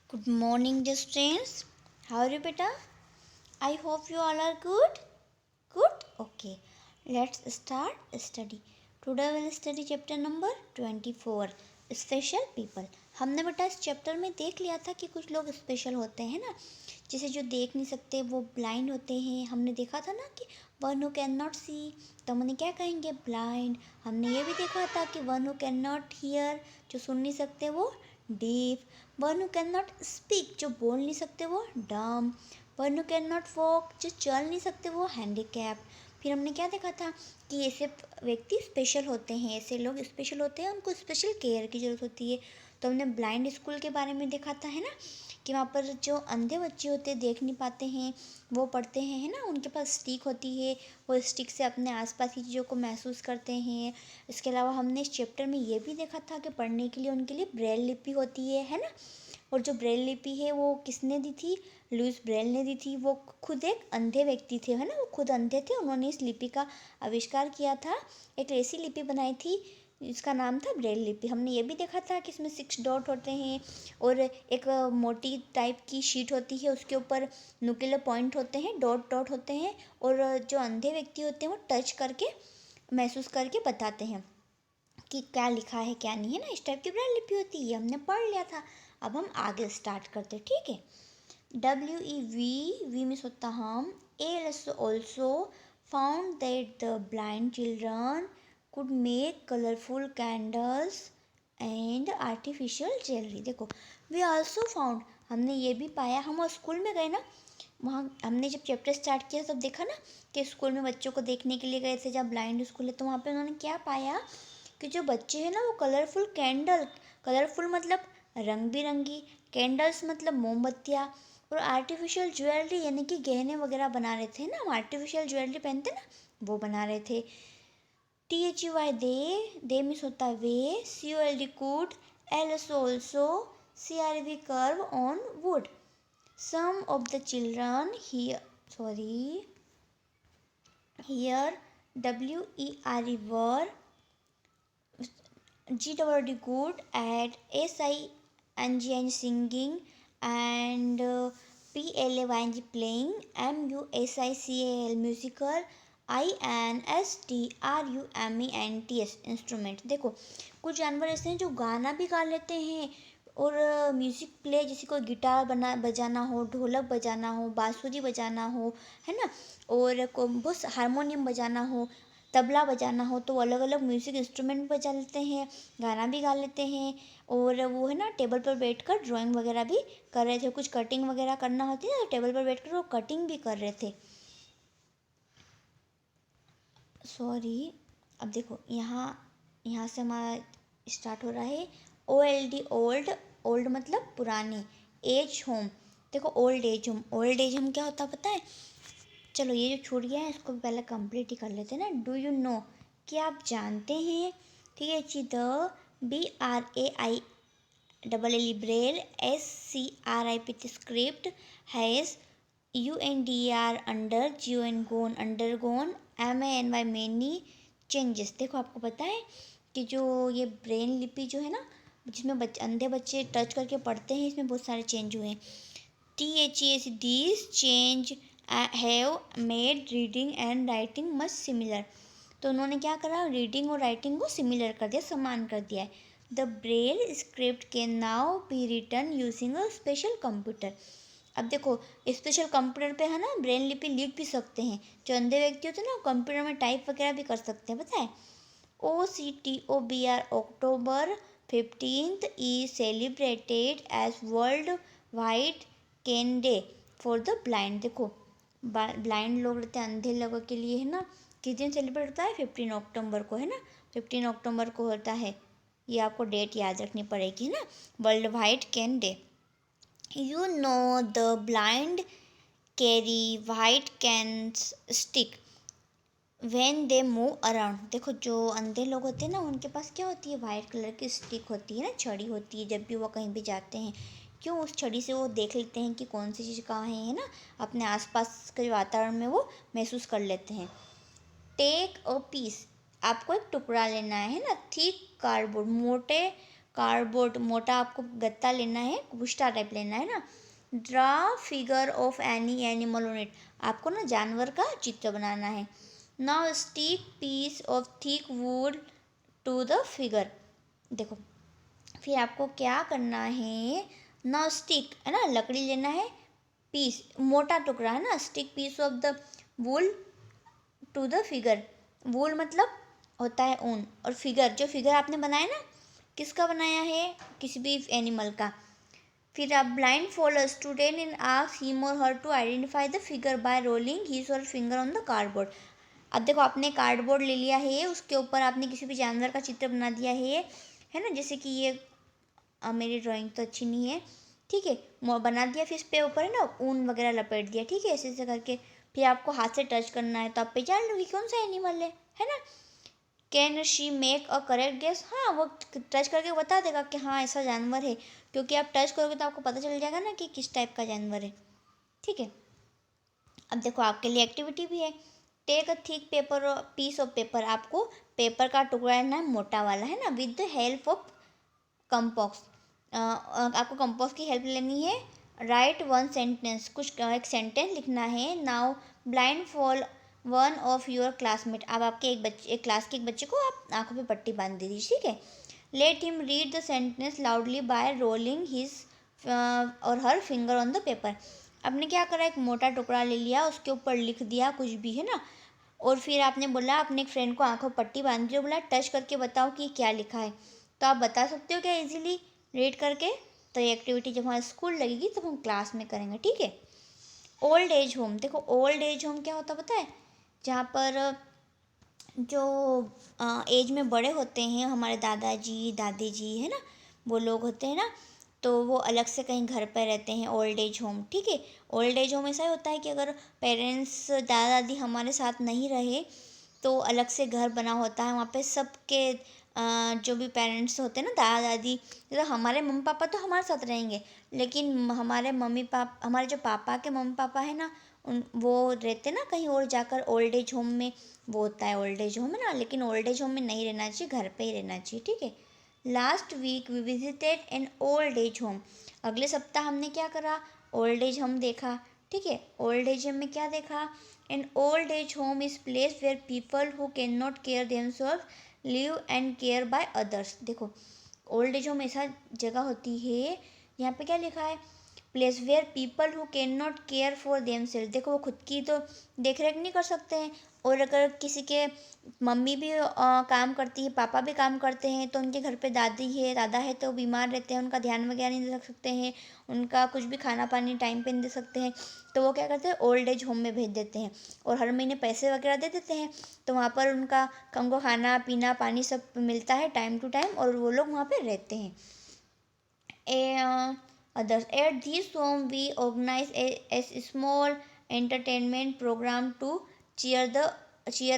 Good morning, dear students. How are you, beta? I hope you all are good. Good? Okay. Let's start study. Today we'll study chapter number 24. Special people. हमने बेटा इस chapter में देख लिया था कि कुछ लोग स्पेशल होते हैं ना, जैसे जो देख नहीं सकते वो ब्लाइंड होते हैं. हमने देखा था ना कि वन हु कैन नॉट सी, तो हमने क्या कहेंगे, ब्लाइंड. हमने ये भी देखा था कि one who can not here, जो सुन नहीं सकते वो deaf. One who can not speak, जो बोल नहीं सकते वो डम. One who can not walk, जो चल नहीं सकते वो हैंडीकैप. फिर हमने क्या देखा था कि ऐसे व्यक्ति स्पेशल होते हैं, ऐसे लोग स्पेशल होते हैं, उनको स्पेशल केयर की ज़रूरत होती है. तो हमने ब्लाइंड स्कूल के बारे में देखा था, है ना, कि वहाँ पर जो अंधे बच्चे होते हैं, देख नहीं पाते हैं, वो पढ़ते हैं, है ना. उनके पास स्टिक होती है, वो स्टिक से अपने आसपास की चीज़ों को महसूस करते हैं. इसके अलावा हमने इस चैप्टर में ये भी देखा था कि पढ़ने के लिए उनके लिए ब्रेल लिपि होती है ना. और जो ब्रेल लिपि है वो किसने दी थी, लुइस ब्रेल ने दी थी. वो खुद एक अंधे व्यक्ति थे, है ना, वो खुद अंधे थे. उन्होंने इस लिपि का आविष्कार किया था, एक ऐसी लिपि बनाई थी इसका नाम था ब्रेल लिपि. हमने ये भी देखा था कि इसमें 6 डॉट होते हैं और एक मोटी टाइप की शीट होती है, उसके ऊपर नुकीले पॉइंट होते हैं, डॉट डॉट होते हैं. और जो अंधे व्यक्ति होते हैं वो टच करके महसूस करके बताते हैं कि क्या लिखा है क्या नहीं, है ना. इस टाइप की ब्रेल लिपि होती है, हमने पढ़ लिया था. अब हम आगे स्टार्ट करते, ठीक है. WEV मीन्स होता हम. ALS also found that the blind children could make colorful candles and artificial jewelry. देखो, we also found, हमने ये भी पाया. हम स्कूल में गए ना, वहाँ हमने जब चैप्टर स्टार्ट किया तब देखा ना कि स्कूल में बच्चों को देखने के लिए गए थे, जहाँ ब्लाइंड स्कूल है, तो वहाँ पे उन्होंने क्या पाया कि जो बच्चे हैं ना वो कलरफुल कैंडल, कलरफुल मतलब रंग बिरंगी, कैंडल्स मतलब मोमबत्तियाँ, और आर्टिफिशियल ज्वेलरी यानी कि गहने वगैरह बना रहे थे ना. हम आर्टिफिशियल ज्वेलरी पहनते ना, वो बना रहे थे. THEY दे मीन्स होता है वे. COLD could. LS also. CRV curve on wood. Some of the children here WERE were. GWD good at SING singing and PLAYNG playing. MUSICAL musical. INSTRUMENTS instrument. देखो, कुछ जानवर ऐसे हैं जो गाना भी गा लेते हैं और म्यूज़िक प्ले, जैसे कोई गिटार बजाना हो, ढोलक बजाना हो, बांसुरी बजाना हो, है ना, और बहुत हारमोनियम बजाना हो, तबला बजाना हो, तो अलग अलग म्यूज़िक इंस्ट्रूमेंट बजा लेते हैं, गाना भी गा लेते हैं. और वो है ना, टेबल पर बैठकर ड्राइंग वगैरह भी कर रहे थे. कुछ कटिंग वगैरह करना होती है ना, तो टेबल पर बैठकर वो कटिंग भी कर रहे थे. अब देखो, यहाँ यहाँ से हमारा स्टार्ट हो रहा है. OLD old. ओल्ड मतलब पुराने. Age home. देखो, old age home. Old age home क्या होता है पता है? चलो, ये जो छूट गया है इसको पहले कंप्लीट ही कर लेते हैं ना. डू यू नो, क्या आप जानते हैं, ठीक है. BRAILL Braille. SCRIP script. Has. UNDER under. GON gone, undergone. MANY many changes. देखो, आपको पता है कि जो ये ब्रेन लिपि जो है ना, जिसमें अंधे बच्चे टच करके पढ़ते हैं, इसमें बहुत सारे चेंज हुए हैं. THES these change have made reading and writing much similar. तो उन्होंने क्या करा, रीडिंग और राइटिंग को सिमिलर कर दिया, समान कर दिया है. The Braille script can now be written using a special computer. अब देखो, स्पेशल कंप्यूटर पे है ना ब्रेन लिपि लिख भी सकते हैं. जो अंधे व्यक्ति होते हैं ना, कंप्यूटर में टाइप वगैरह भी कर सकते हैं, पता है. OCTOBR October 15th is celebrated as world wide can day for the blind. देखो, ब्लाइंड लोग रहते हैं, अंधे लोगों के लिए, है ना, किस दिन सेलिब्रेट होता है, 15 अक्टूबर को, है ना. 15 अक्टूबर को होता है, ये आपको डेट याद रखनी पड़ेगी, है ना. World wide can day. You know the blind carry white cans stick when they move around. देखो, जो अंधे लोग होते हैं ना, उनके पास क्या होती है, वाइट कलर की स्टिक होती है ना, छड़ी होती है. जब भी वो कहीं भी जाते हैं, क्यों, उस छड़ी से वो देख लेते हैं कि कौन सी चीज़ कहाँ है ना, अपने आसपास के वातावरण में वो महसूस कर लेते हैं. Take a piece. आपको एक टुकड़ा लेना है ना. थिक कार्डबोर्ड, मोटे कार्डबोर्ड, मोटा आपको गत्ता लेना है, कुश्ता टाइप लेना है ना। Draw figure of any animal on it, आपको ना जानवर का चित्र बनाना है। Now stick piece of thick wood to the figure, देखो फिर आपको क्या करना है, नाउ स्टिक है ना, लकड़ी लेना है, पीस मोटा टुकड़ा है ना, stick piece of the wool to the figure, wool मतलब होता है ऊन, और फिगर जो फिगर आपने बनाया ना, किसका बनाया है, किसी भी एनिमल का। फिर आप blind follow student in ask him or her to identify the figure by rolling his or finger on the cardboard. अब देखो आपने कार्डबोर्ड ले लिया है, उसके ऊपर आपने किसी भी जानवर का चित्र बना दिया है ना, जैसे कि ये मेरी ड्राइंग तो अच्छी नहीं है, ठीक है, बना दिया, फिर इस पे ऊपर है ना ऊन वगैरह लपेट दिया, ठीक है, ऐसे ऐसे करके। फिर आपको हाथ से टच करना है, तो आप पहचान लोगे कौन सा एनिमल है ना। Can she make a correct guess, हाँ वो टच करके बता देगा कि हाँ ऐसा जानवर है, क्योंकि आप टच करोगे तो आपको पता चल जाएगा ना कि किस टाइप का जानवर है, ठीक है। अब देखो आपके लिए एक्टिविटी भी है। Take a thick paper, piece of paper, आपको पेपर का टुकड़ा लेना है, मोटा वाला है ना, with the help of compost, आपको कंपोस्ट की हेल्प लेनी है। राइट वन सेंटेंस, कुछ एक सेंटेंस लिखना है। Now blind fall one of your classmate, अब आपके एक क्लास के एक बच्चे को आप आंखों पे पट्टी बांध दीजिए, ठीक है। Let him read the sentence loudly bye rolling his और हर फिंगर ऑन द पेपर। आपने क्या करा, एक मोटा टुकड़ा ले लिया, उसके ऊपर लिख दिया कुछ भी है ना, और फिर आपने बोला अपने एक फ्रेंड को आंखों पट्टी बांध दी, बोला टच करके बताओ कि क्या लिखा है। तो आप बता सकते हो क्या इजीली रीड करके। तो ये एक्टिविटी जब हमारा स्कूल लगेगी तब हम क्लास में करेंगे, ठीक है। ओल्ड एज होम, देखो ओल्ड एज होम क्या होता पता है, जहाँ पर जो एज में बड़े होते हैं, हमारे दादाजी दादी जी है ना, वो लोग होते हैं ना, तो वो अलग से कहीं घर पर रहते हैं, ओल्ड एज होम, ठीक है। ओल्ड एज होम ऐसा ही होता है कि अगर पेरेंट्स दादा दादी हमारे साथ नहीं रहे तो अलग से घर बना होता है, वहाँ पे सबके जो भी पेरेंट्स होते हैं ना, दादा दादी, जैसे हमारे मम्मी पापा तो हमारे साथ रहेंगे, लेकिन हमारे मम्मी पापा, हमारे जो पापा के मम्मी पापा है ना, उन वो रहते ना कहीं और जाकर ओल्ड एज होम में, वो होता है ओल्ड एज होम है ना, लेकिन ओल्ड एज होम में नहीं रहना चाहिए, घर पे ही रहना चाहिए, ठीक है। Last week we visited an old age home, अगले सप्ताह हमने क्या करा, ओल्ड एज होम देखा, ठीक है। ओल्ड एज होम में क्या देखा, an old age home is place where people who can not care themselves live and care by others. देखो ओल्ड एज होम ऐसा जगह होती है, यहाँ पे क्या लिखा है, place where people who can not care for themselves, देखो वो खुद की तो देख रेख नहीं कर सकते हैं, और अगर किसी के मम्मी भी काम करती है, पापा भी काम करते हैं, तो उनके घर पे दादी है दादा है तो बीमार रहते हैं, उनका ध्यान वगैरह नहीं दे सकते हैं, उनका कुछ भी खाना पानी टाइम पे नहीं दे सकते हैं, तो वो क्या करते हैं ओल्ड एज होम में भेज देते हैं, और हर महीने पैसे वगैरह दे देते हैं, तो वहाँ पर उनको खाना पीना पानी सब मिलता है टाइम टू टाइम, और वो लोग वहाँ पर रहते हैं। Others. At this home, we organize a small entertainment program to cheer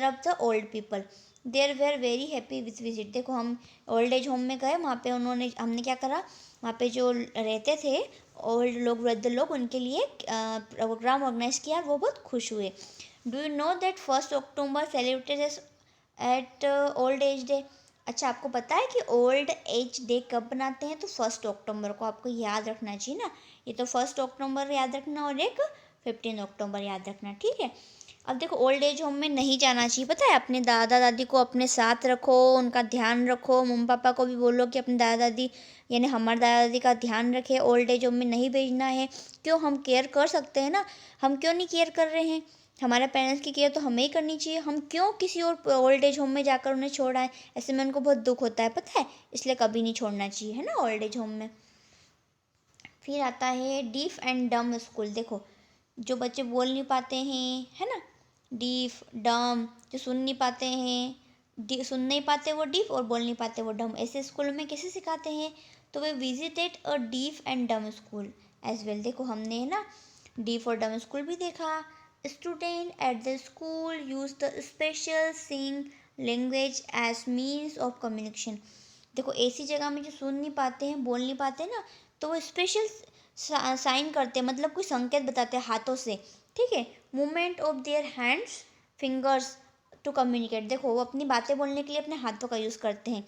up the old people. They were very happy with visit. देखो हम ओल्ड एज होम में गए, वहाँ पे हमने क्या करा, वहाँ पे जो रहते थे ओल्ड लोग, वृद्ध लोग, उनके लिए प्रोग्राम ऑर्गेनाइज किया, वो बहुत खुश हुए। Do you know that 1 October celebrated at old age day. अच्छा आपको पता है कि ओल्ड एज डे कब बनाते हैं, तो 1 अक्टूबर को, आपको याद रखना चाहिए ना, ये तो 1 अक्टूबर याद रखना और एक 15 अक्टूबर याद रखना, ठीक है। अब देखो ओल्ड एज होम में नहीं जाना चाहिए, पता है, अपने दादा दादी को अपने साथ रखो, उनका ध्यान रखो, मम्मी पापा को भी बोलो कि अपने दादा दादी यानी हमारे दादा दादी का ध्यान रखे, ओल्ड एज होम में नहीं भेजना है। क्यों, हम केयर कर सकते हैं ना, हम क्यों नहीं केयर कर रहे हैं, हमारे पेरेंट्स की केयर तो हमें ही करनी चाहिए, हम क्यों किसी और ओल्ड एज होम में जाकर उन्हें छोड़ आए, ऐसे में उनको बहुत दुख होता है पता है, इसलिए कभी नहीं छोड़ना चाहिए, है ना, ओल्ड एज होम में। फिर आता है डीफ एंड डम स्कूल, देखो जो बच्चे बोल नहीं पाते हैं, है ना, डीफ डम, जो सुन नहीं पाते हैं, सुन नहीं पाते वो डीफ और बोल नहीं पाते वो डम, ऐसे स्कूल में कैसे सिखाते हैं, तो वे विजिटेड अ डीफ एंड डम स्कूल एज वेल। देखो हमने है ना डीफ और डम स्कूल भी देखा। Student at the school use the special सिंग language as means of communication. देखो ऐसी जगह में जो सुन नहीं पाते हैं बोल नहीं पाते ना, तो वो स्पेशल साइन करते हैं, मतलब कोई संकेत बताते हैं हाथों से, ठीक है, movement of their hands fingers to communicate. देखो वो अपनी बातें बोलने के लिए अपने हाथों का यूज़ करते हैं।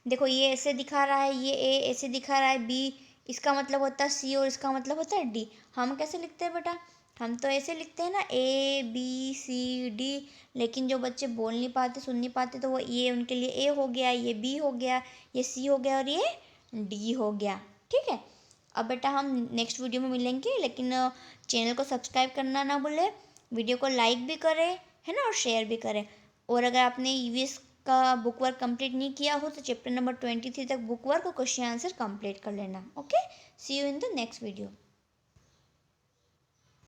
देखो ये ऐसे दिखा रहा है, ये ए ऐसे दिखा रहा है, बी इसका मतलब होता है सी और इसका मतलब होता है डी। हम कैसे लिखते हैं बेटा, हम तो ऐसे लिखते हैं ना, ए बी सी डी। लेकिन जो बच्चे बोल नहीं पाते, सुन नहीं पाते, तो वो ये उनके लिए ए हो गया, ये बी हो गया, ये सी हो गया और ये डी हो गया। ठीक है, अब बेटा हम नेक्स्ट वीडियो में मिलेंगे, लेकिन चैनल को सब्सक्राइब करना ना भूलें, वीडियो को लाइक भी करें, है ना, और शेयर भी करें। और अगर आपने ईवीएस का बुक वर्क कंप्लीट नहीं किया हो तो चैप्टर नंबर 23 तक बुक वर्क और क्वेश्चन आंसर कंप्लीट कर लेना। Okay, see you in the next video.